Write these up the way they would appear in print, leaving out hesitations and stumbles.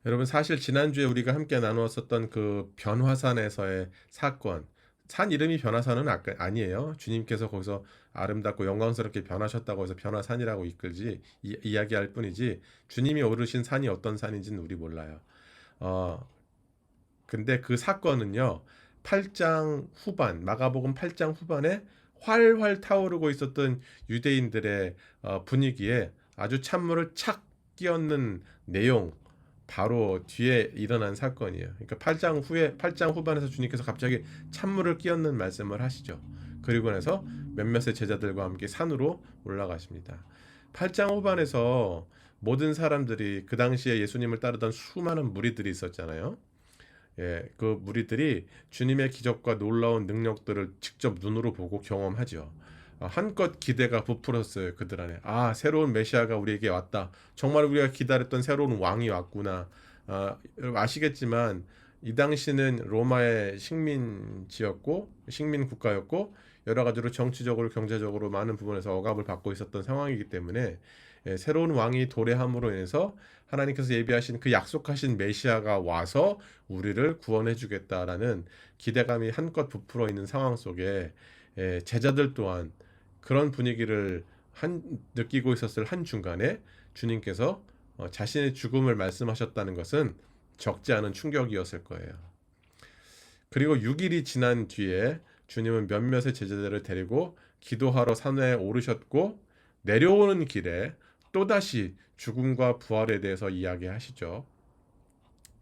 여러분 사실 지난주에 우리가 함께 나누었었던 그 변화산에서의 사건, 산 이름이 변화산은 아니에요. 주님께서 거기서 아름답고 영광스럽게 변하셨다고 해서 변화산이라고 이끌지 이야기할 뿐이지 주님이 오르신 산이 어떤 산인지는 우리 몰라요. 어, 근데 그 사건은요. 8장 후반, 마가복음 8장 후반에 활활 타오르고 있었던 유대인들의 분위기에 아주 찬물을 착 끼얹는 내용, 바로 뒤에 일어난 사건이에요. 그러니까 8장 후반에서 주님께서 갑자기 찬물을 끼얹는 말씀을 하시죠. 그리고 나서 몇몇의 제자들과 함께 산으로 올라가십니다. 8장 후반에서 모든 사람들이 그 당시에 예수님을 따르던 수많은 무리들이 있었잖아요. 예, 그 무리들이 주님의 기적과 놀라운 능력들을 직접 눈으로 보고 경험하죠. 한껏 기대가 부풀었어요. 그들 안에. 아, 새로운 메시아가 우리에게 왔다. 정말 우리가 기다렸던 새로운 왕이 왔구나. 아시겠지만 이 당시는 로마의 식민지였고 식민 국가였고 여러 가지로 정치적으로 경제적으로 많은 부분에서 억압을 받고 있었던 상황이기 때문에 새로운 왕이 도래함으로 인해서 하나님께서 예비하신 그 약속하신 메시아가 와서 우리를 구원해 주겠다라는 기대감이 한껏 부풀어 있는 상황 속에 제자들 또한 그런 분위기를 느끼고 있었을 한중간에 주님께서 자신의 죽음을 말씀하셨다는 것은 적지 않은 충격이었을 거예요. 그리고 6일이 지난 뒤에 주님은 몇몇의 제자들을 데리고 기도하러 산에 오르셨고 내려오는 길에 또다시 죽음과 부활에 대해서 이야기하시죠.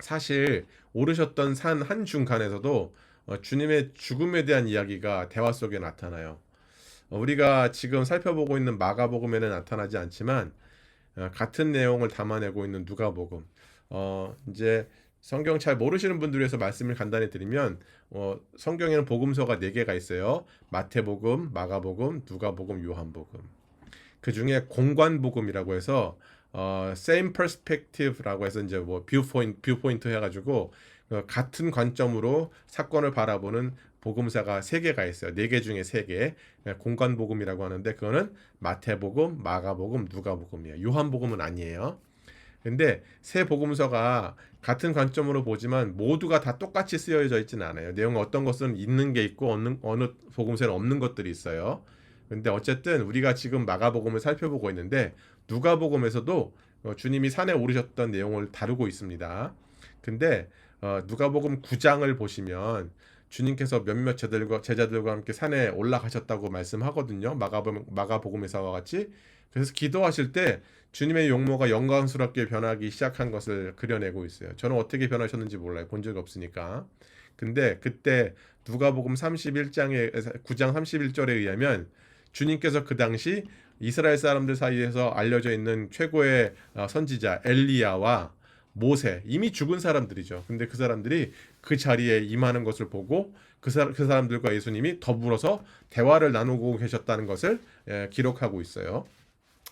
사실 오르셨던 산 한중간에서도 주님의 죽음에 대한 이야기가 대화 속에 나타나요. 우리가 지금 살펴보고 있는 마가복음에는 나타나지 않지만 같은 내용을 담아내고 있는 누가복음. 이제 성경 잘 모르시는 분들 위해서 말씀을 간단히 드리면 성경에는 복음서가 4개가 있어요. 마태복음, 마가복음, 누가복음, 요한복음. 그 중에 공관복음이라고 해서 same perspective라고 해서 이제 뭐 뷰포인트 해가지고 같은 관점으로 사건을 바라보는 복음사가 3개가 있어요. 4개 중에 3개. 공관복음이라고 하는데 그거는 마태복음, 마가복음, 누가복음이에요. 요한복음은 아니에요. 근데 세 복음서가 같은 관점으로 보지만 모두가 다 똑같이 쓰여져 있지는 않아요. 내용 어떤 것은 있는 게 있고 어느 복음서는 없는 것들이 있어요. 근데 어쨌든 우리가 지금 마가복음을 살펴보고 있는데 누가복음에서도 주님이 산에 오르셨던 내용을 다루고 있습니다. 근데 누가복음 9장을 보시면 주님께서 몇몇 제자들과 함께 산에 올라가셨다고 말씀하거든요. 마가복음에서와 같이. 그래서 기도하실 때 주님의 용모가 영광스럽게 변하기 시작한 것을 그려내고 있어요. 저는 어떻게 변하셨는지 몰라요. 본 적이 없으니까. 근데 그때 누가복음 31장에 9장 31절에 의하면 주님께서 그 당시 이스라엘 사람들 사이에서 알려져 있는 최고의 선지자 엘리야와 모세, 이미 죽은 사람들이죠. 근데 그 사람들이 그 자리에 임하는 것을 보고 그 사람들과 예수님이 더불어서 대화를 나누고 계셨다는 것을 기록하고 있어요.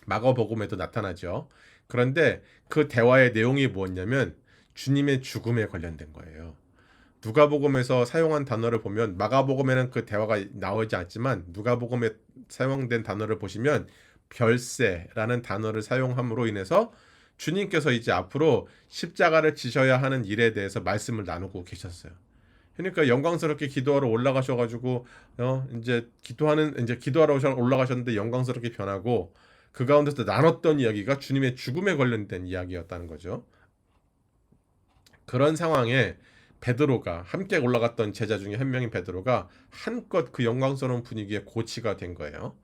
마가복음에도 나타나죠. 그런데 그 대화의 내용이 뭐였냐면 주님의 죽음에 관련된 거예요. 누가복음에서 사용한 단어를 보면 마가복음에는 그 대화가 나오지 않지만 누가복음에 사용된 단어를 보시면 별세라는 단어를 사용함으로 인해서 주님께서 이제 앞으로 십자가를 지셔야 하는 일에 대해서 말씀을 나누고 계셨어요. 그러니까 영광스럽게 기도하러 올라가셔가지고 이제 기도하러 올라가셨는데 영광스럽게 변하고 그 가운데서 나눴던 이야기가 주님의 죽음에 관련된 이야기였다는 거죠. 그런 상황에 베드로가 함께 올라갔던 제자 중에 한 명인 베드로가 한껏 그 영광스러운 분위기에 고치가 된 거예요.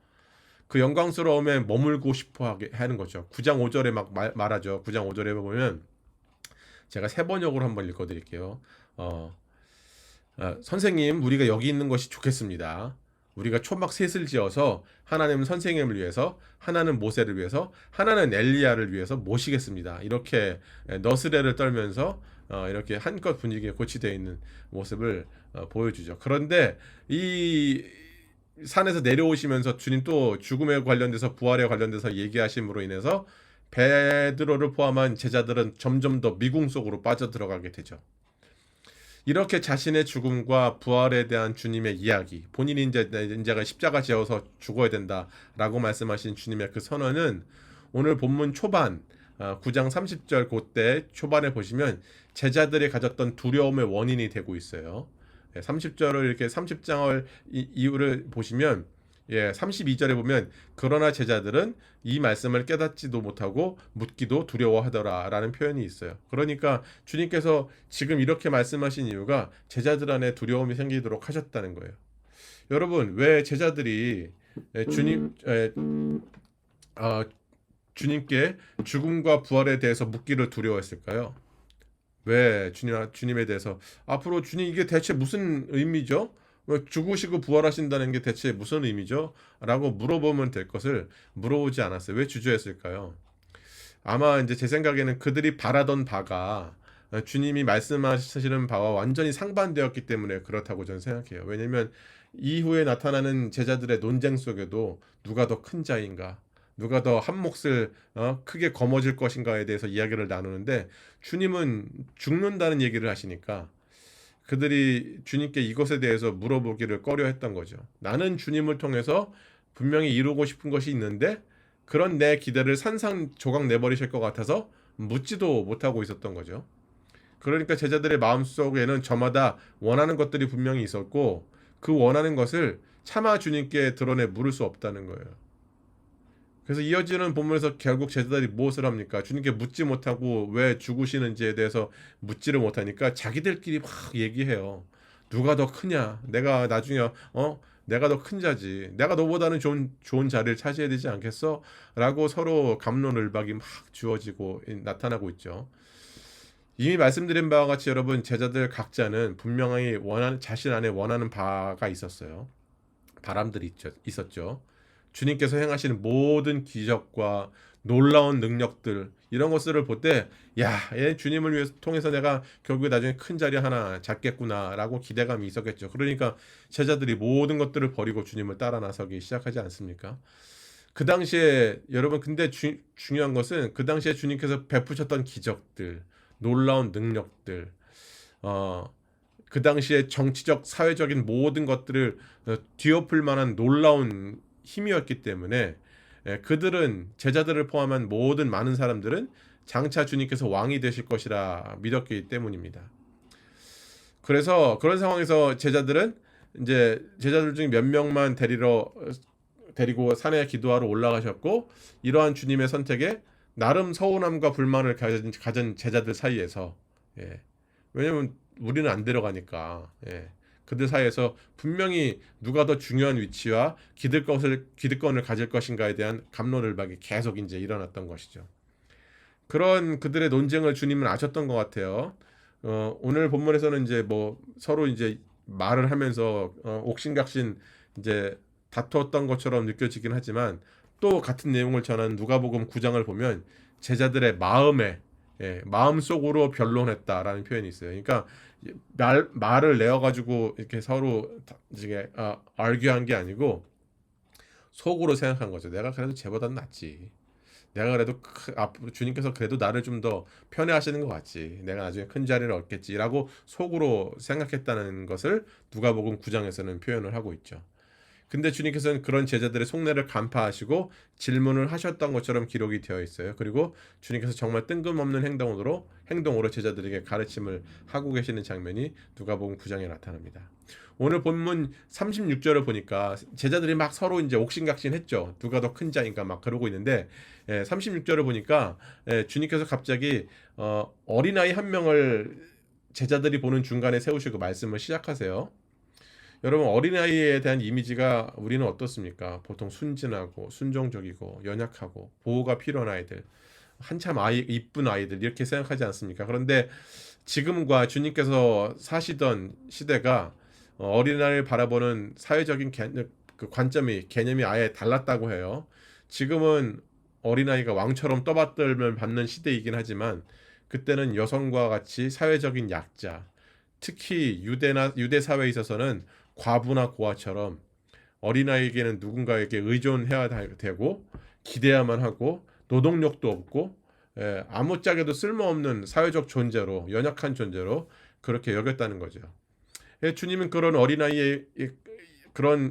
그 영광스러움에 머물고 싶어 하는 거죠. 9장 5절에 막 말하죠. 9장 5절에 보면 제가 세 번역으로 한번 읽어드릴게요. 어, 선생님, 우리가 여기 있는 것이 좋겠습니다. 우리가 초막 셋을 지어서 하나님은 선생님을 위해서, 하나는 모세를 위해서, 하나는 엘리야를 위해서 모시겠습니다. 이렇게 너스레를 떨면서 이렇게 한껏 분위기에 고치되어 있는 모습을 보여주죠. 그런데 이 산에서 내려오시면서 주님 또 죽음에 관련돼서 부활에 관련돼서 얘기하심으로 인해서 베드로를 포함한 제자들은 점점 더 미궁 속으로 빠져들어가게 되죠. 이렇게 자신의 죽음과 부활에 대한 주님의 이야기, 본인이 이제가 십자가 지어서 죽어야 된다라고 말씀하신 주님의 그 선언은 오늘 본문 초반 9장 30절 그때 초반에 보시면 제자들이 가졌던 두려움의 원인이 되고 있어요. 30절을 이렇게 30장을 이유를 보시면 32절에 보면 그러나 제자들은 이 말씀을 깨닫지도 못하고 묻기도 두려워하더라라는 표현이 있어요. 그러니까 주님께서 지금 이렇게 말씀하신 이유가 제자들 안에 두려움이 생기도록 하셨다는 거예요. 여러분, 왜 제자들이 주님께 죽음과 부활에 대해서 묻기를 두려워했을까요? 왜 주님에 대해서 앞으로 주님 이게 대체 무슨 의미죠? 왜 죽으시고 부활하신다는 게 대체 무슨 의미죠? 라고 물어보면 될 것을 물어보지 않았어요. 왜 주저했을까요? 아마 이제 제 생각에는 그들이 바라던 바가 주님이 말씀하시는 바와 완전히 상반되었기 때문에 그렇다고 저는 생각해요. 왜냐하면 이후에 나타나는 제자들의 논쟁 속에도 누가 더 큰 자인가, 누가 더 한 몫을 크게 거머쥘 것인가에 대해서 이야기를 나누는데 주님은 죽는다는 얘기를 하시니까 그들이 주님께 이것에 대해서 물어보기를 꺼려했던 거죠. 나는 주님을 통해서 분명히 이루고 싶은 것이 있는데 그런 내 기대를 산산조각 내버리실 것 같아서 묻지도 못하고 있었던 거죠. 그러니까 제자들의 마음속에는 저마다 원하는 것들이 분명히 있었고 그 원하는 것을 차마 주님께 드러내 물을 수 없다는 거예요. 그래서 이어지는 본문에서 결국 제자들이 무엇을 합니까? 주님께 묻지 못하고 왜 죽으시는지에 대해서 묻지를 못하니까 자기들끼리 막 얘기해요. 누가 더 크냐? 내가 나중에 내가 더 큰 자지. 내가 너보다는 좋은 자리를 차지해야 되지 않겠어? 라고 서로 갑론을박이 막 주어지고 나타나고 있죠. 이미 말씀드린 바와 같이 여러분 제자들 각자는 분명히 자신 안에 원하는 바가 있었어요. 바람들이 있었죠. 주님께서 행하시는 모든 기적과 놀라운 능력들 이런 것들을 볼 때 얘 주님을 위해서 통해서 내가 결국에 나중에 큰 자리 하나 잡겠구나라고 기대감이 있었겠죠. 그러니까 제자들이 모든 것들을 버리고 주님을 따라 나서기 시작하지 않습니까? 그 당시에 여러분 근데 중요한 것은 그 당시에 주님께서 베푸셨던 기적들, 놀라운 능력들, 그 당시에 정치적, 사회적인 모든 것들을 뒤엎을 만한 놀라운 힘이었기 때문에 그들은 제자들을 포함한 모든 많은 사람들은 장차 주님께서 왕이 되실 것이라 믿었기 때문입니다. 그래서 그런 상황에서 제자들은 이제 제자들 중 몇 명만 데리고 산에 기도하러 올라가셨고 이러한 주님의 선택에 나름 서운함과 불만을 가진 제자들 사이에서 왜냐면 우리는 안 데려가니까 그들 사이에서 분명히 누가 더 중요한 위치와 기득권을 가질 것인가에 대한 갑론을박이 계속 이제 일어났던 것이죠. 그런 그들의 논쟁을 주님은 아셨던 것 같아요. 오늘 본문에서는 이제 뭐 서로 이제 말을 하면서 옥신각신 이제 다투었던 것처럼 느껴지긴 하지만 또 같은 내용을 전하는 누가복음 9장을 보면 제자들의 마음속으로 변론했다라는 표현이 있어요. 그러니까 말을 내어 가지고 이렇게 서로 이게 argue한 게 아니고 속으로 생각한 거죠. 내가 그래도 쟤보다는 낫지. 내가 그래도 앞으로 주님께서 그래도 나를 좀 더 편애하시는 것 같지. 내가 나중에 큰 자리를 얻겠지라고 속으로 생각했다는 것을 누가복음 9장에서는 표현을 하고 있죠. 근데 주님께서는 그런 제자들의 속내를 간파하시고 질문을 하셨던 것처럼 기록이 되어 있어요. 그리고 주님께서 정말 뜬금없는 행동으로 제자들에게 가르침을 하고 계시는 장면이 누가복음 9장에 나타납니다. 오늘 본문 36절을 보니까 제자들이 막 서로 이제 옥신각신했죠. 누가 더 큰 자인가 막 그러고 있는데 36절을 보니까 주님께서 갑자기 어린아이 한 명을 제자들이 보는 중간에 세우시고 말씀을 시작하세요. 여러분 어린아이에 대한 이미지가 우리는 어떻습니까? 보통 순진하고 순종적이고 연약하고 보호가 필요한 아이들, 한참 이쁜 아이들 이렇게 생각하지 않습니까? 그런데 지금과 주님께서 사시던 시대가 어린아이를 바라보는 사회적인 개념이 아예 달랐다고 해요. 지금은 어린아이가 왕처럼 떠받들면 받는 시대이긴 하지만 그때는 여성과 같이 사회적인 약자, 특히 유대 사회에 있어서는 과부나 고아처럼 어린아이에게는 누군가에게 의존해야 되고 기대야만 하고 노동력도 없고 아무짝에도 쓸모없는 사회적 존재로 연약한 존재로 그렇게 여겼다는 거죠. 주님은 그런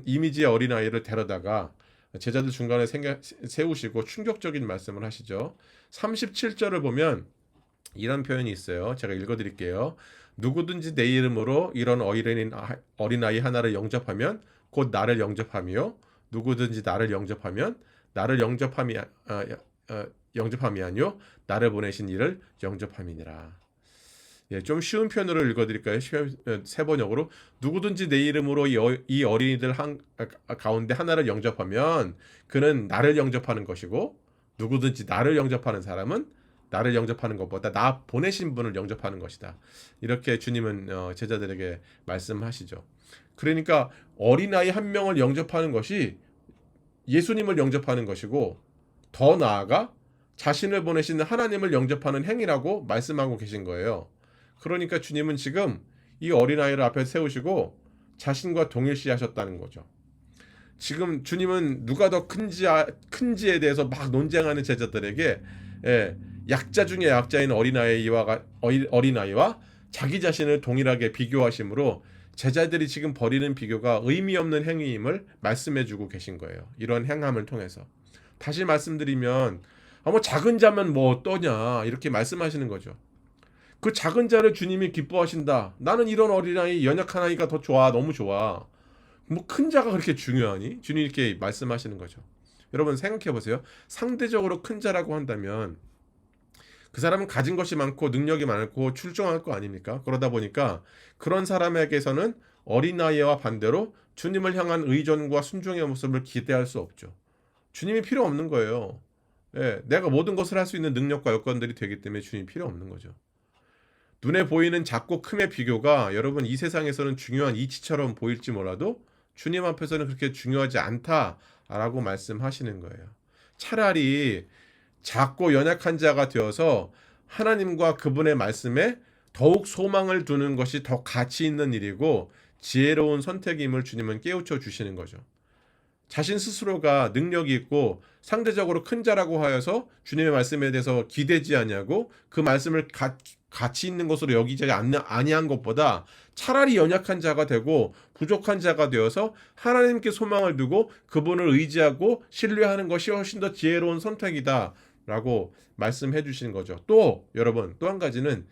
이미지의 어린아이를 데려다가 제자들 중간에 세우시고 충격적인 말씀을 하시죠. 37절을 보면 이런 표현이 있어요. 제가 읽어드릴게요. 누구든지 내 이름으로 이런 어린아이 하나를 영접하면 곧 나를 영접하며 누구든지 나를 영접하면 나를 영접함이 아니요 나를 보내신 이를 영접함이니라. 예, 좀 쉬운 표현으로 읽어드릴까요? 세 번역으로 누구든지 내 이름으로 이 어린이들 가운데 하나를 영접하면 그는 나를 영접하는 것이고 누구든지 나를 영접하는 사람은 나를 영접하는 것보다 나 보내신 분을 영접하는 것이다. 이렇게 주님은 제자들에게 말씀하시죠. 그러니까 어린아이 한 명을 영접하는 것이 예수님을 영접하는 것이고 더 나아가 자신을 보내시는 하나님을 영접하는 행위라고 말씀하고 계신 거예요. 그러니까 주님은 지금 이 어린아이를 앞에 세우시고 자신과 동일시하셨다는 거죠. 지금 주님은 누가 더 큰지에 대해서 막 논쟁하는 제자들에게 약자 중에 약자인 어린아이와 자기 자신을 동일하게 비교하심으로 제자들이 지금 벌이는 비교가 의미 없는 행위임을 말씀해주고 계신 거예요. 이런 행함을 통해서. 다시 말씀드리면 뭐 작은 자면 뭐 어떠냐 이렇게 말씀하시는 거죠. 그 작은 자를 주님이 기뻐하신다. 나는 이런 어린아이 연약한 아이가 더 좋아. 너무 좋아. 뭐 큰 자가 그렇게 중요하니? 주님 이렇게 말씀하시는 거죠. 여러분 생각해 보세요. 상대적으로 큰 자라고 한다면 그 사람은 가진 것이 많고 능력이 많고 출중할 거 아닙니까? 그러다 보니까 그런 사람에게서는 어린아이와 반대로 주님을 향한 의존과 순종의 모습을 기대할 수 없죠. 주님이 필요 없는 거예요. 내가 모든 것을 할 수 있는 능력과 여건들이 되기 때문에 주님이 필요 없는 거죠. 눈에 보이는 작고 큼의 비교가 여러분 이 세상에서는 중요한 이치처럼 보일지 몰라도 주님 앞에서는 그렇게 중요하지 않다라고 말씀하시는 거예요. 차라리 작고 연약한 자가 되어서 하나님과 그분의 말씀에 더욱 소망을 두는 것이 더 가치 있는 일이고 지혜로운 선택임을 주님은 깨우쳐 주시는 거죠. 자신 스스로가 능력이 있고 상대적으로 큰 자라고 하여서 주님의 말씀에 대해서 기대지 않냐고 그 말씀을 가치 있는 것으로 여기지 아니한 것보다 차라리 연약한 자가 되고 부족한 자가 되어서 하나님께 소망을 두고 그분을 의지하고 신뢰하는 것이 훨씬 더 지혜로운 선택이다 라고 말씀해 주시는 거죠. 또 여러분 또 한 가지는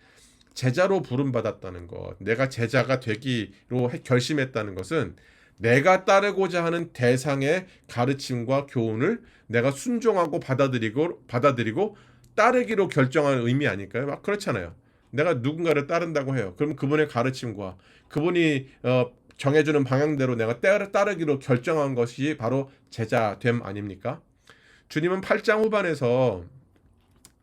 제자로 부름받았다는 것, 내가 제자가 되기로 결심했다는 것은 내가 따르고자 하는 대상의 가르침과 교훈을 내가 순종하고 받아들이고 따르기로 결정하는 의미 아닐까요? 막 그렇잖아요. 내가 누군가를 따른다고 해요. 그럼 그분의 가르침과 그분이 정해주는 방향대로 내가 따르기로 결정한 것이 바로 제자됨 아닙니까? 주님은 8장 후반에서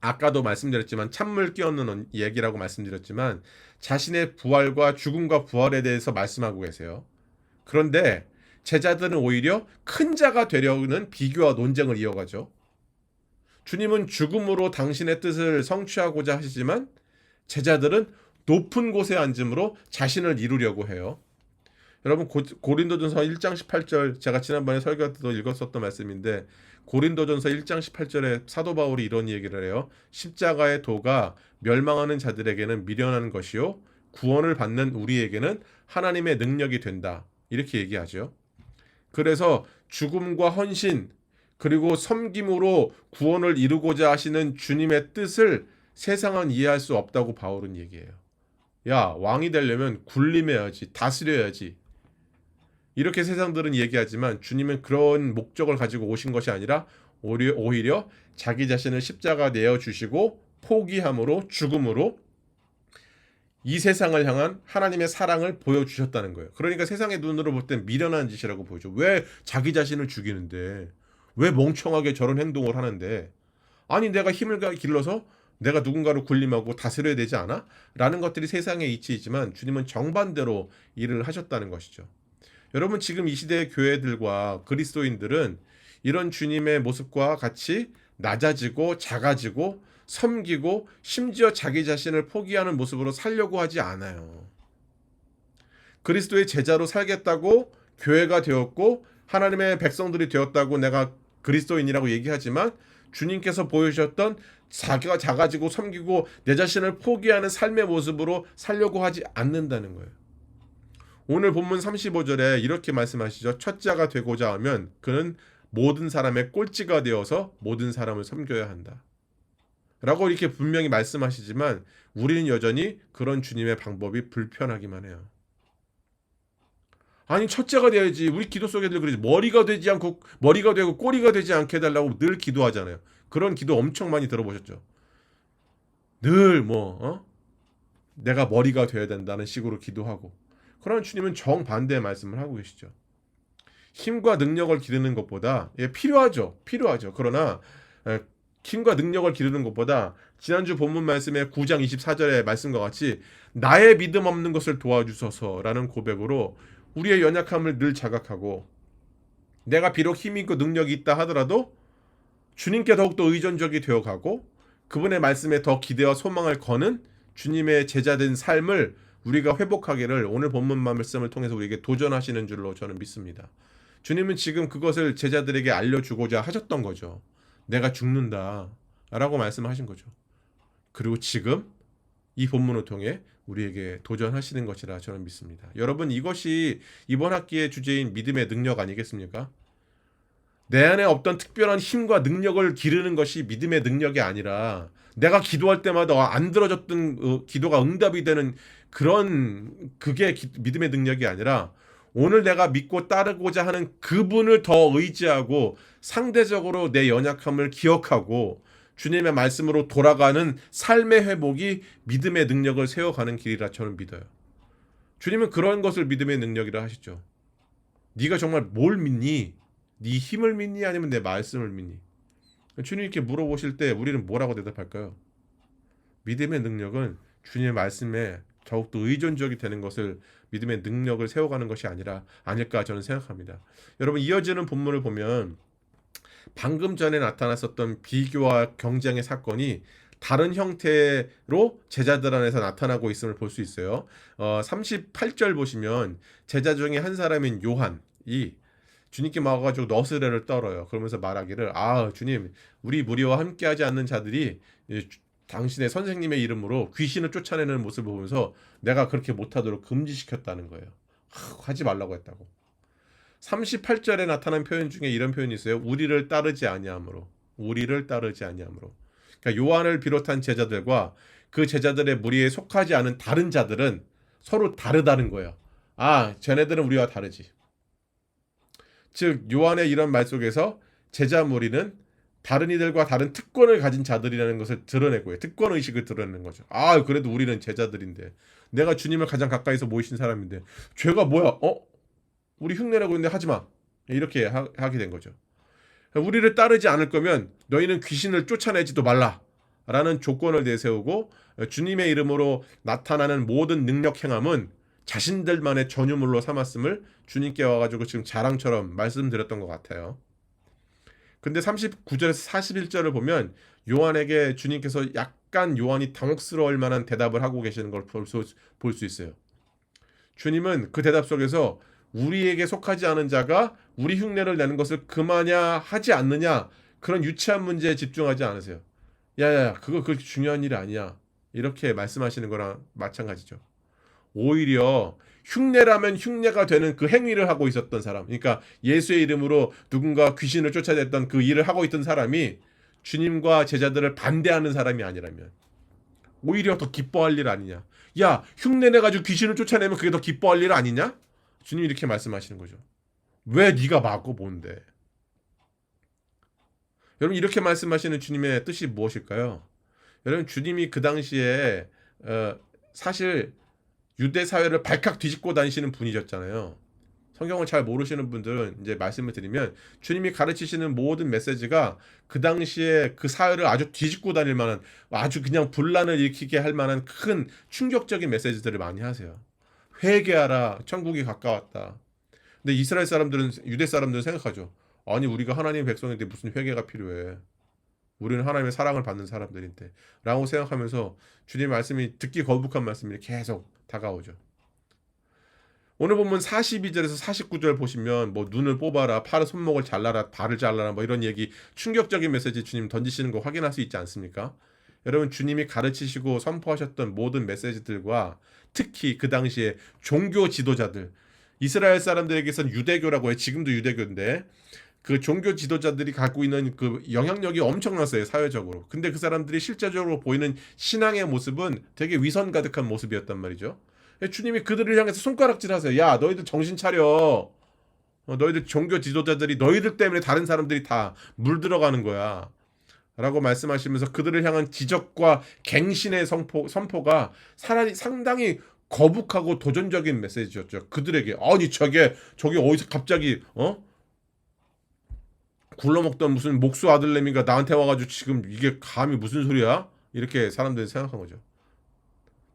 아까도 말씀드렸지만 찬물 끼얹는 얘기라고 말씀드렸지만 자신의 부활과 죽음과 부활에 대해서 말씀하고 계세요. 그런데 제자들은 오히려 큰 자가 되려는 비교와 논쟁을 이어가죠. 주님은 죽음으로 당신의 뜻을 성취하고자 하시지만 제자들은 높은 곳에 앉음으로 자신을 이루려고 해요. 여러분 고린도전서 1장 18절 제가 지난번에 설교 때도 읽었었던 말씀인데 고린도전서 1장 18절에 사도 바울이 이런 얘기를 해요. 십자가의 도가 멸망하는 자들에게는 미련한 것이요 구원을 받는 우리에게는 하나님의 능력이 된다. 이렇게 얘기하죠. 그래서 죽음과 헌신 그리고 섬김으로 구원을 이루고자 하시는 주님의 뜻을 세상은 이해할 수 없다고 바울은 얘기해요. 야, 왕이 되려면 군림해야지, 다스려야지. 이렇게 세상들은 얘기하지만 주님은 그런 목적을 가지고 오신 것이 아니라 오히려 자기 자신을 십자가 내어주시고 포기함으로 죽음으로 이 세상을 향한 하나님의 사랑을 보여주셨다는 거예요. 그러니까 세상의 눈으로 볼 땐 미련한 짓이라고 보이죠. 왜 자기 자신을 죽이는데? 왜 멍청하게 저런 행동을 하는데? 아니 내가 힘을 길러서 내가 누군가를 군림하고 다스려야 되지 않아? 라는 것들이 세상의 이치이지만 주님은 정반대로 일을 하셨다는 것이죠. 여러분 지금 이 시대의 교회들과 그리스도인들은 이런 주님의 모습과 같이 낮아지고 작아지고 섬기고 심지어 자기 자신을 포기하는 모습으로 살려고 하지 않아요. 그리스도의 제자로 살겠다고 교회가 되었고 하나님의 백성들이 되었다고 내가 그리스도인이라고 얘기하지만 주님께서 보여주셨던 자기가 작아지고 섬기고 내 자신을 포기하는 삶의 모습으로 살려고 하지 않는다는 거예요. 오늘 본문 35절에 이렇게 말씀하시죠. 첫 자가 되고자 하면 그는 모든 사람의 꼴찌가 되어서 모든 사람을 섬겨야 한다. 라고 이렇게 분명히 말씀하시지만 우리는 여전히 그런 주님의 방법이 불편하기만 해요. 아니 첫째가 돼야지. 우리 기도 속에 늘 그러지. 머리가 되지 않고 머리가 되고 꼬리가 되지 않게 해달라고 늘 기도하잖아요. 그런 기도 엄청 많이 들어보셨죠. 늘 내가 머리가 돼야 된다는 식으로 기도하고. 그러나 주님은 정반대의 말씀을 하고 계시죠. 힘과 능력을 기르는 것보다 필요하죠. 그러나 힘과 능력을 기르는 것보다 지난주 본문 말씀의 9장 24절의 말씀과 같이 나의 믿음 없는 것을 도와주소서라는 고백으로 우리의 연약함을 늘 자각하고 내가 비록 힘이 있고 능력이 있다 하더라도 주님께 더욱더 의존적이 되어가고 그분의 말씀에 더 기대와 소망을 거는 주님의 제자된 삶을 우리가 회복하기를 오늘 본문 말씀을 통해서 우리에게 도전하시는 줄로 저는 믿습니다. 주님은 지금 그것을 제자들에게 알려주고자 하셨던 거죠. 내가 죽는다 라고 말씀하신 거죠. 그리고 지금 이 본문을 통해 우리에게 도전하시는 것이라 저는 믿습니다. 여러분, 이것이 이번 학기의 주제인 믿음의 능력 아니겠습니까? 내 안에 없던 특별한 힘과 능력을 기르는 것이 믿음의 능력이 아니라 내가 기도할 때마다 안 들어졌던 기도가 응답이 되는 그게 믿음의 능력이 아니라 오늘 내가 믿고 따르고자 하는 그분을 더 의지하고 상대적으로 내 연약함을 기억하고 주님의 말씀으로 돌아가는 삶의 회복이 믿음의 능력을 세워가는 길이라 저는 믿어요. 주님은 그런 것을 믿음의 능력이라 하시죠. 네가 정말 뭘 믿니? 네 힘을 믿니? 아니면 내 말씀을 믿니? 주님께 물어보실 때 우리는 뭐라고 대답할까요? 믿음의 능력은 주님의 말씀에 더욱더 의존적이 되는 것을 믿음의 능력을 세워가는 것이 아닐까 저는 생각합니다. 여러분, 이어지는 본문을 보면 방금 전에 나타났었던 비교와 경쟁의 사건이 다른 형태로 제자들 안에서 나타나고 있음을 볼 수 있어요. 38절 보시면 제자 중에 한 사람인 요한이 주님께 와가지고 너스레를 떨어요. 그러면서 말하기를 주님, 우리 무리와 함께하지 않는 자들이 당신의 선생님의 이름으로 귀신을 쫓아내는 모습을 보면서 내가 그렇게 못하도록 금지시켰다는 거예요. 하지 말라고 했다고. 38절에 나타난 표현 중에 이런 표현이 있어요. 우리를 따르지 아니함으로. 그러니까 요한을 비롯한 제자들과 그 제자들의 무리에 속하지 않은 다른 자들은 서로 다르다는 거예요. 쟤네들은 우리와 다르지. 즉 요한의 이런 말 속에서 제자 무리는 다른 이들과 다른 특권을 가진 자들이라는 것을 드러내고요. 특권 의식을 드러내는 거죠. 그래도 우리는 제자들인데, 내가 주님을 가장 가까이서 모이신 사람인데 죄가 뭐야? 우리 흉내내고 있는데 하지마. 이렇게 하게 된 거죠. 우리를 따르지 않을 거면 너희는 귀신을 쫓아내지도 말라 라는 조건을 내세우고 주님의 이름으로 나타나는 모든 능력 행함은 자신들만의 전유물로 삼았음을 주님께 와가지고 지금 자랑처럼 말씀드렸던 것 같아요. 근데 39절에서 41절을 보면 요한에게 주님께서 약간 요한이 당혹스러울 만한 대답을 하고 계시는 걸 볼 수 있어요. 주님은 그 대답 속에서 우리에게 속하지 않은 자가 우리 흉내를 내는 것을 금하냐 하지 않느냐, 그런 유치한 문제에 집중하지 않으세요. 그거 그렇게 중요한 일이 아니야. 이렇게 말씀하시는 거랑 마찬가지죠. 오히려 흉내라면 흉내가 되는 그 행위를 하고 있었던 사람, 그러니까 예수의 이름으로 누군가 귀신을 쫓아냈던 그 일을 하고 있던 사람이 주님과 제자들을 반대하는 사람이 아니라면 오히려 더 기뻐할 일 아니냐. 흉내내가지고 귀신을 쫓아내면 그게 더 기뻐할 일 아니냐? 주님이 이렇게 말씀하시는 거죠. 왜 네가 막고 뭔데? 여러분, 이렇게 말씀하시는 주님의 뜻이 무엇일까요? 여러분, 주님이 그 당시에 사실 유대 사회를 발칵 뒤집고 다니시는 분이셨잖아요. 성경을 잘 모르시는 분들은 이제 말씀을 드리면 주님이 가르치시는 모든 메시지가 그 당시에 그 사회를 아주 뒤집고 다닐 만한, 아주 그냥 분란을 일으키게 할 만한 큰 충격적인 메시지들을 많이 하세요. 회개하라, 천국이 가까웠다. 근데 이스라엘 사람들은, 유대 사람들은 생각하죠. 아니, 우리가 하나님의 백성인데 무슨 회개가 필요해. 우리는 하나님의 사랑을 받는 사람들인데 라고 생각하면서 주님의 말씀이 듣기 거북한 말씀이 계속 다가오죠. 오늘 보면 42절에서 49절 보시면 눈을 뽑아라, 팔의 손목을 잘라라, 발을 잘라라, 이런 얘기, 충격적인 메시지 주님 던지시는 거 확인할 수 있지 않습니까? 여러분, 주님이 가르치시고 선포하셨던 모든 메시지들과 특히 그 당시에 종교 지도자들, 이스라엘 사람들에게선 유대교라고 해요. 지금도 유대교인데 그 종교 지도자들이 갖고 있는 그 영향력이 엄청났어요, 사회적으로. 근데 그 사람들이 실제적으로 보이는 신앙의 모습은 되게 위선 가득한 모습이었단 말이죠. 주님이 그들을 향해서 손가락질하세요. 야, 너희들 정신 차려. 너희들 종교 지도자들이 너희들 때문에 다른 사람들이 다 물들어가는 거야. 라고 말씀하시면서 그들을 향한 지적과 갱신의 선포가 상당히 거북하고 도전적인 메시지였죠. 그들에게 아니 저게 어디서 갑자기 굴러먹던 무슨 목수 아들내미가 나한테 와가지고 지금 이게 감히 무슨 소리야? 이렇게 사람들이 생각한 거죠.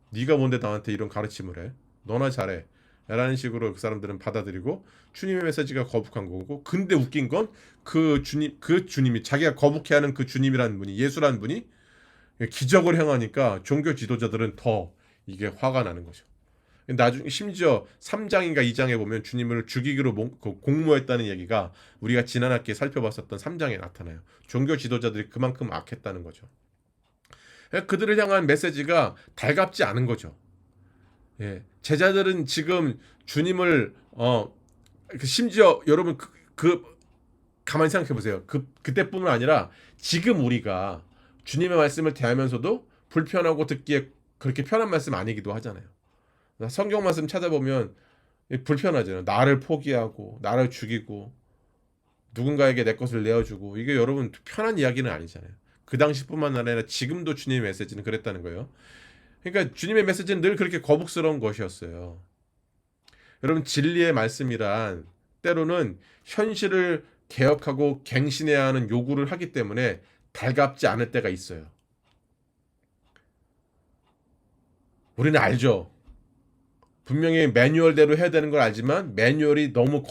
네가 뭔데 나한테 이런 가르침을 해? 너나 잘해. 라는 식으로 그 사람들은 받아들이고 주님의 메시지가 거북한 거고, 근데 웃긴 건 그 주님이 자기가 거북해하는 그 주님이라는 분이, 예수라는 분이 기적을 행하니까 종교 지도자들은 더 이게 화가 나는 거죠. 나중에 심지어 3장인가 2장에 보면 주님을 죽이기로 공모했다는 얘기가 우리가 지난 학기에 살펴봤었던 3장에 나타나요. 종교 지도자들이 그만큼 악했다는 거죠. 그들을 향한 메시지가 달갑지 않은 거죠. 예, 제자들은 지금 주님을 심지어 여러분 가만히 생각해 보세요. 그때뿐만 아니라 지금 우리가 주님의 말씀을 대하면서도 불편하고 듣기에 그렇게 편한 말씀 아니기도 하잖아요. 성경 말씀 찾아보면 불편하잖아요. 나를 포기하고 나를 죽이고 누군가에게 내 것을 내어주고, 이게 여러분 편한 이야기는 아니잖아요. 그 당시뿐만 아니라 지금도 주님의 메시지는 그랬다는 거예요. 그러니까 주님의 메시지는 늘 그렇게 거북스러운 것이었어요. 여러분, 진리의 말씀이란 때로는 현실을 개혁하고 갱신해야 하는 요구를 하기 때문에 달갑지 않을 때가 있어요. 우리는 알죠. 분명히 매뉴얼대로 해야 되는 걸 알지만 매뉴얼이 너무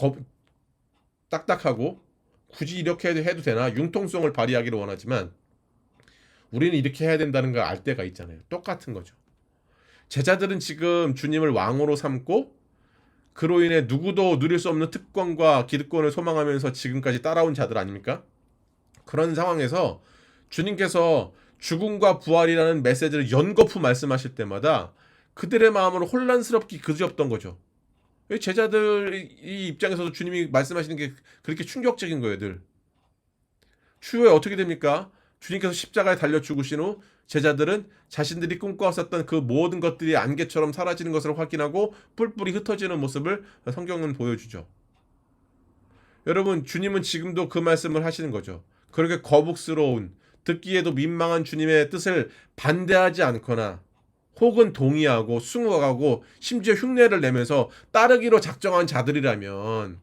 딱딱하고 굳이 이렇게 해도 되나 융통성을 발휘하기를 원하지만 우리는 이렇게 해야 된다는 걸 알 때가 있잖아요. 똑같은 거죠. 제자들은 지금 주님을 왕으로 삼고 그로 인해 누구도 누릴 수 없는 특권과 기득권을 소망하면서 지금까지 따라온 자들 아닙니까? 그런 상황에서 주님께서 죽음과 부활이라는 메시지를 연거푸 말씀하실 때마다 그들의 마음으로 혼란스럽기 그지없던 거죠. 제자들의 입장에서도 주님이 말씀하시는 게 그렇게 충격적인 거예요, 늘. 추후에 어떻게 됩니까? 주님께서 십자가에 달려 죽으신 후 제자들은 자신들이 꿈꿔왔었던 그 모든 것들이 안개처럼 사라지는 것을 확인하고 뿔뿔이 흩어지는 모습을 성경은 보여주죠. 여러분, 주님은 지금도 그 말씀을 하시는 거죠. 그렇게 거북스러운, 듣기에도 민망한 주님의 뜻을 반대하지 않거나 혹은 동의하고 숭어하고 심지어 흉내를 내면서 따르기로 작정한 자들이라면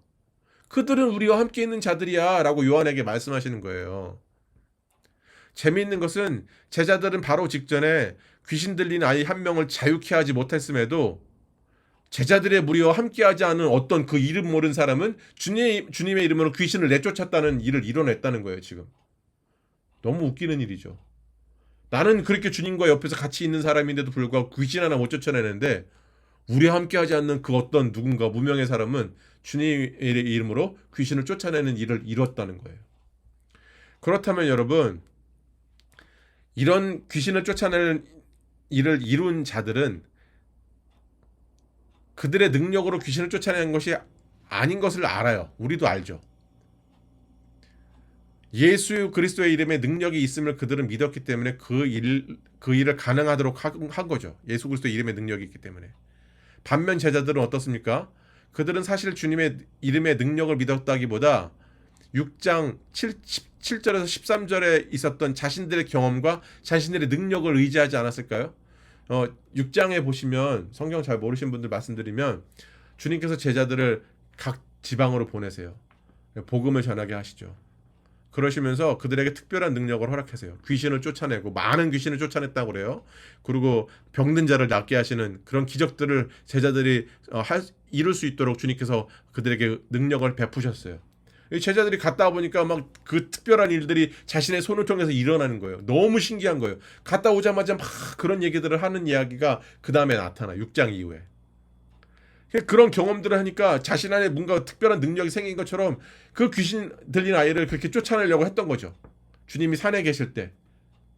그들은 우리와 함께 있는 자들이야 라고 요한에게 말씀하시는 거예요. 재미있는 것은 제자들은 바로 직전에 귀신 들린 아이 한 명을 자유케 하지 못했음에도 제자들의 무리와 함께하지 않은 어떤 그 이름 모른 사람은 주님의 이름으로 귀신을 내쫓았다는 일을 이뤄냈다는 거예요. 지금 너무 웃기는 일이죠. 나는 그렇게 주님과 옆에서 같이 있는 사람인데도 불구하고 귀신 하나 못 쫓아내는데 우리와 함께하지 않는 그 어떤 누군가 무명의 사람은 주님의 이름으로 귀신을 쫓아내는 일을 이뤘다는 거예요. 그렇다면 여러분, 이런 귀신을 쫓아내는 일을 이룬 자들은 그들의 능력으로 귀신을 쫓아내는 것이 아닌 것을 알아요. 우리도 알죠. 예수 그리스도의 이름에 능력이 있음을 그들은 믿었기 때문에 그 일을 가능하도록 한 거죠. 예수 그리스도의 이름에 능력이 있기 때문에. 반면 제자들은 어떻습니까? 그들은 사실 주님의 이름의 능력을 믿었다기보다 6장 7절에서 13절에 있었던 자신들의 경험과 자신들의 능력을 의지하지 않았을까요? 6장에 보시면, 성경 잘 모르시는 분들 말씀드리면, 주님께서 제자들을 각 지방으로 보내세요. 복음을 전하게 하시죠. 그러시면서 그들에게 특별한 능력을 허락하세요. 귀신을 쫓아내고, 많은 귀신을 쫓아냈다고 그래요. 그리고 병든 자를 낫게 하시는 그런 기적들을 제자들이 이룰 수 있도록 주님께서 그들에게 능력을 베푸셨어요. 제자들이 갔다 보니까 막 그 특별한 일들이 자신의 손을 통해서 일어나는 거예요. 너무 신기한 거예요. 갔다 오자마자 막 그런 얘기들을 하는 이야기가 그 다음에 나타나, 6장 이후에. 그런 경험들을 하니까 자신 안에 뭔가 특별한 능력이 생긴 것처럼 그 귀신 들린 아이를 그렇게 쫓아내려고 했던 거죠. 주님이 산에 계실 때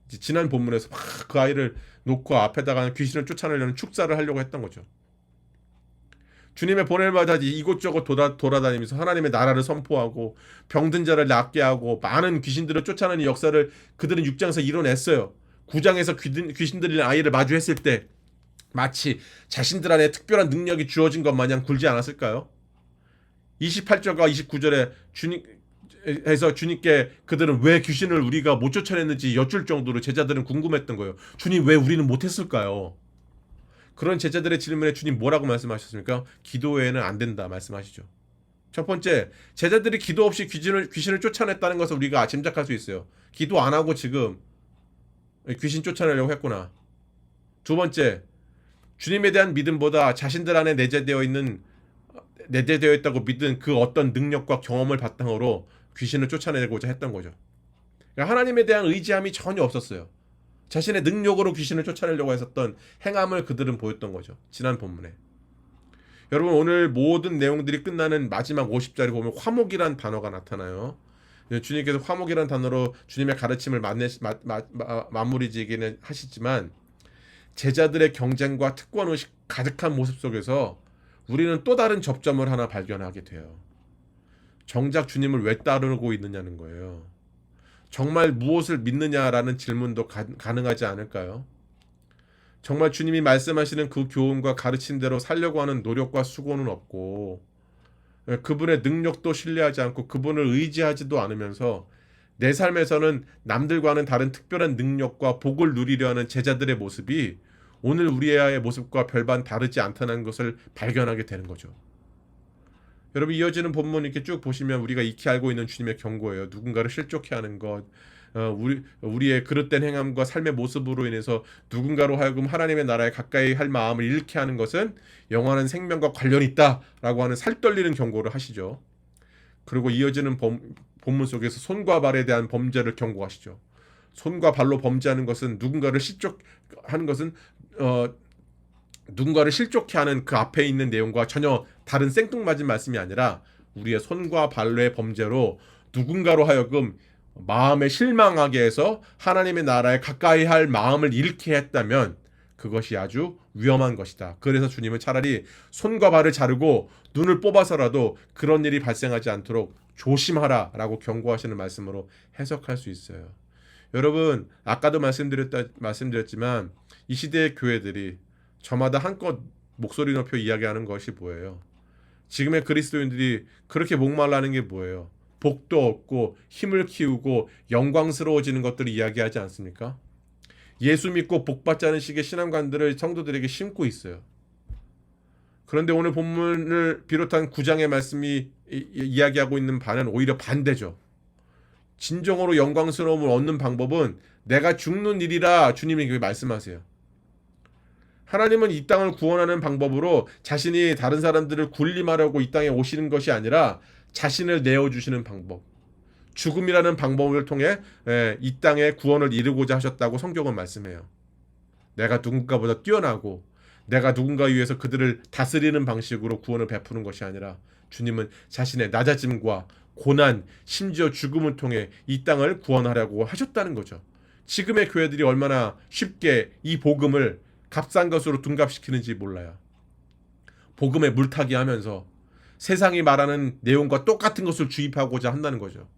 지난 본문에서 막 그 아이를 놓고 앞에다가 귀신을 쫓아내려는 축사를 하려고 했던 거죠. 주님의 보낼마다 이곳저곳 돌아다니면서 하나님의 나라를 선포하고 병든 자를 낫게 하고 많은 귀신들을 쫓아내는 역사를 그들은 6장에서 이뤄냈어요. 9장에서 귀신 들린 아이를 마주했을 때 마치 자신들 안에 특별한 능력이 주어진 것 마냥 굴지 않았을까요? 28절과 29절에 주님께 그들은 왜 귀신을 우리가 못 쫓아냈는지 여쭐 정도로 제자들은 궁금했던 거예요. 주님, 왜 우리는 못했을까요? 그런 제자들의 질문에 주님 뭐라고 말씀하셨습니까? 기도 외에는 안 된다 말씀하시죠. 첫 번째, 제자들이 기도 없이 귀신을 쫓아냈다는 것을 우리가 짐작할 수 있어요. 기도 안 하고 지금 귀신 쫓아내려고 했구나. 두 번째, 주님에 대한 믿음보다 자신들 안에 내재되어 있다고 믿은 그 어떤 능력과 경험을 바탕으로 귀신을 쫓아내고자 했던 거죠. 그러니까 하나님에 대한 의지함이 전혀 없었어요. 자신의 능력으로 귀신을 쫓아내려고 했었던 행함을 그들은 보였던 거죠. 지난 본문에. 여러분, 오늘 모든 내용들이 끝나는 마지막 50절에 보면 화목이란 단어가 나타나요. 주님께서 화목이란 단어로 주님의 가르침을 마무리 지기는 하시지만 제자들의 경쟁과 특권의식 가득한 모습 속에서 우리는 또 다른 접점을 하나 발견하게 돼요. 정작 주님을 왜 따르고 있느냐는 거예요. 정말 무엇을 믿느냐라는 질문도 가능하지 않을까요? 정말 주님이 말씀하시는 그 교훈과 가르침대로 살려고 하는 노력과 수고는 없고 그분의 능력도 신뢰하지 않고 그분을 의지하지도 않으면서 내 삶에서는 남들과는 다른 특별한 능력과 복을 누리려 하는 제자들의 모습이 오늘 우리의 모습과 별반 다르지 않다는 것을 발견하게 되는 거죠. 여러분, 이어지는 본문 이렇게 쭉 보시면 우리가 익히 알고 있는 주님의 경고예요. 누군가를 실족해 하는 것, 우리의 그릇된 행함과 삶의 모습으로 인해서 누군가로 하여금 하나님의 나라에 가까이 할 마음을 잃게 하는 것은 영원한 생명과 관련이 있다라고 하는 살떨리는 경고를 하시죠. 그리고 이어지는 본문 속에서 손과 발에 대한 범죄를 경고하시죠. 손과 발로 범죄하는 것은 누군가를 실족하는 것은 누군가를 실족해 하는 그 앞에 있는 내용과 전혀 다른 생뚱맞은 말씀이 아니라 우리의 손과 발로의 범죄로 누군가로 하여금 마음에 실망하게 해서 하나님의 나라에 가까이 할 마음을 잃게 했다면 그것이 아주 위험한 것이다. 그래서 주님은 차라리 손과 발을 자르고 눈을 뽑아서라도 그런 일이 발생하지 않도록 조심하라라고 경고하시는 말씀으로 해석할 수 있어요. 여러분, 아까도 말씀드렸지만 이 시대의 교회들이 저마다 한껏 목소리 높여 이야기하는 것이 뭐예요? 지금의 그리스도인들이 그렇게 목말라는 게 뭐예요? 복도 없고 힘을 키우고 영광스러워지는 것들을 이야기하지 않습니까? 예수 믿고 복받지 않은 식의 신앙관들을 성도들에게 심고 있어요. 그런데 오늘 본문을 비롯한 9장의 말씀이 이야기하고 있는 바는 오히려 반대죠. 진정으로 영광스러움을 얻는 방법은 내가 죽는 일이라 주님이 말씀하세요. 하나님은 이 땅을 구원하는 방법으로 자신이 다른 사람들을 군림하려고 이 땅에 오시는 것이 아니라 자신을 내어주시는 방법, 죽음이라는 방법을 통해 이 땅에 구원을 이루고자 하셨다고 성경은 말씀해요. 내가 누군가보다 뛰어나고 내가 누군가 위해서 그들을 다스리는 방식으로 구원을 베푸는 것이 아니라 주님은 자신의 낮아짐과 고난, 심지어 죽음을 통해 이 땅을 구원하려고 하셨다는 거죠. 지금의 교회들이 얼마나 쉽게 이 복음을 값싼 것으로 둔갑시키는지 몰라요. 복음에 물타기 하면서 세상이 말하는 내용과 똑같은 것을 주입하고자 한다는 거죠.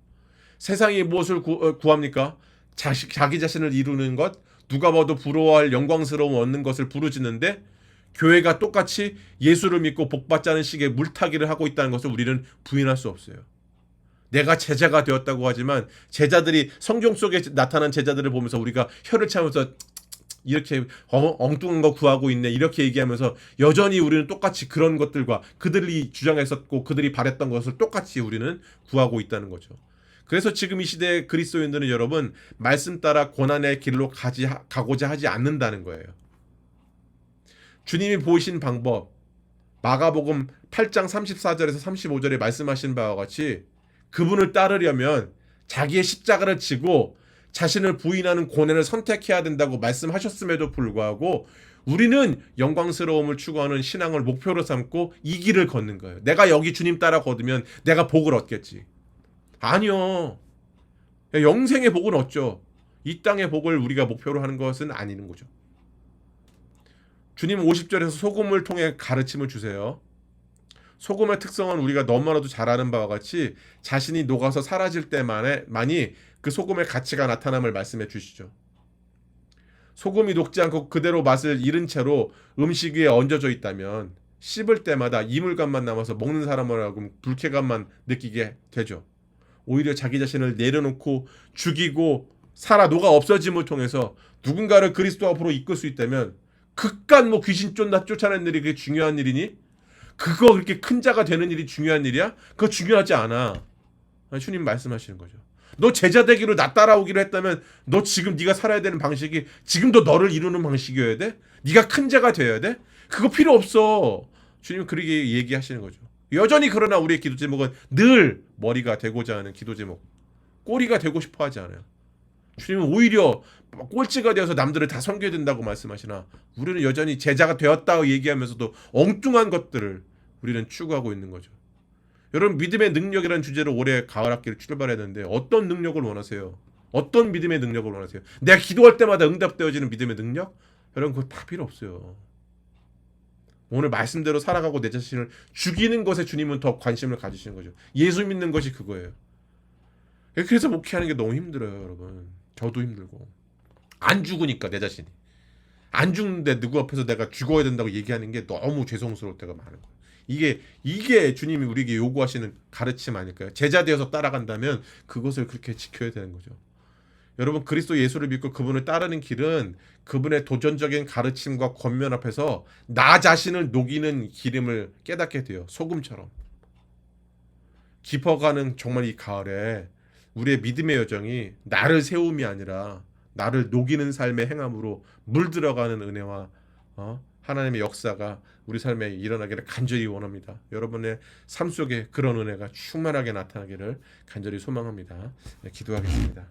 세상이 무엇을 구합니까? 자기 자신을 이루는 것, 누가 봐도 부러워할 영광스러움 얻는 것을 부르짖는데 교회가 똑같이 예수를 믿고 복받자는 식의 물타기를 하고 있다는 것을 우리는 부인할 수 없어요. 내가 제자가 되었다고 하지만 제자들이 성경 속에 나타난 제자들을 보면서 우리가 혀를 차면서 이렇게 엉뚱한 거 구하고 있네 이렇게 얘기하면서 여전히 우리는 똑같이 그런 것들과 그들이 주장했었고 그들이 바랬던 것을 똑같이 우리는 구하고 있다는 거죠. 그래서 지금 이 시대의 그리스도인들은 여러분 말씀 따라 고난의 길로 가고자 하지 않는다는 거예요. 주님이 보이신 방법 마가복음 8장 34절에서 35절에 말씀하신 바와 같이 그분을 따르려면 자기의 십자가를 지고 자신을 부인하는 고난을 선택해야 된다고 말씀하셨음에도 불구하고 우리는 영광스러움을 추구하는 신앙을 목표로 삼고 이 길을 걷는 거예요. 내가 여기 주님 따라 걸으면 내가 복을 얻겠지. 아니요. 영생의 복은 얻죠. 이 땅의 복을 우리가 목표로 하는 것은 아니는 거죠. 주님 50절에서 소금을 통해 가르침을 주세요. 소금의 특성은 우리가 너무나도 잘 아는 바와 같이 자신이 녹아서 사라질 때만이 그 소금의 가치가 나타남을 말씀해 주시죠. 소금이 녹지 않고 그대로 맛을 잃은 채로 음식 위에 얹어져 있다면 씹을 때마다 이물감만 남아서 먹는 사람하고 불쾌감만 느끼게 되죠. 오히려 자기 자신을 내려놓고 죽이고 살아 녹아 없어짐을 통해서 누군가를 그리스도 앞으로 이끌 수 있다면 그깟 뭐 귀신 쫓아내는 일이 그게 중요한 일이니? 그거 그렇게 큰 자가 되는 일이 중요한 일이야? 그거 중요하지 않아. 주님 말씀하시는 거죠. 너 제자 되기로 나 따라오기로 했다면 너 지금 네가 살아야 되는 방식이 지금도 너를 이루는 방식이어야 돼? 네가 큰 자가 되어야 돼? 그거 필요 없어. 주님은 그렇게 얘기하시는 거죠. 여전히 그러나 우리의 기도 제목은 늘 머리가 되고자 하는 기도 제목, 꼬리가 되고 싶어 하지 않아요. 주님은 오히려 꼴찌가 되어서 남들을 다 섬겨야 된다고 말씀하시나 우리는 여전히 제자가 되었다고 얘기하면서도 엉뚱한 것들을 우리는 추구하고 있는 거죠. 여러분, 믿음의 능력이라는 주제로 올해 가을 학기를 출발했는데 어떤 능력을 원하세요? 어떤 믿음의 능력을 원하세요? 내가 기도할 때마다 응답되어지는 믿음의 능력? 여러분, 그거 다 필요 없어요. 오늘 말씀대로 살아가고 내 자신을 죽이는 것에 주님은 더 관심을 가지시는 거죠. 예수 믿는 것이 그거예요. 그래서 목회하는 게 너무 힘들어요, 여러분. 저도 힘들고. 안 죽으니까 내 자신이. 안 죽는데 누구 앞에서 내가 죽어야 된다고 얘기하는 게 너무 죄송스러울 때가 많은 거예요. 이게 주님이 우리에게 요구하시는 가르침 아닐까요? 제자 되어서 따라간다면 그것을 그렇게 지켜야 되는 거죠. 여러분, 그리스도 예수를 믿고 그분을 따르는 길은 그분의 도전적인 가르침과 권면 앞에서 나 자신을 녹이는 기름을 깨닫게 돼요. 소금처럼. 깊어가는 정말 이 가을에 우리의 믿음의 여정이 나를 세움이 아니라 나를 녹이는 삶의 행함으로 물들어가는 은혜와 하나님의 역사가 우리 삶에 일어나기를 간절히 원합니다. 여러분의 삶 속에 그런 은혜가 충만하게 나타나기를 간절히 소망합니다. 네, 기도하겠습니다.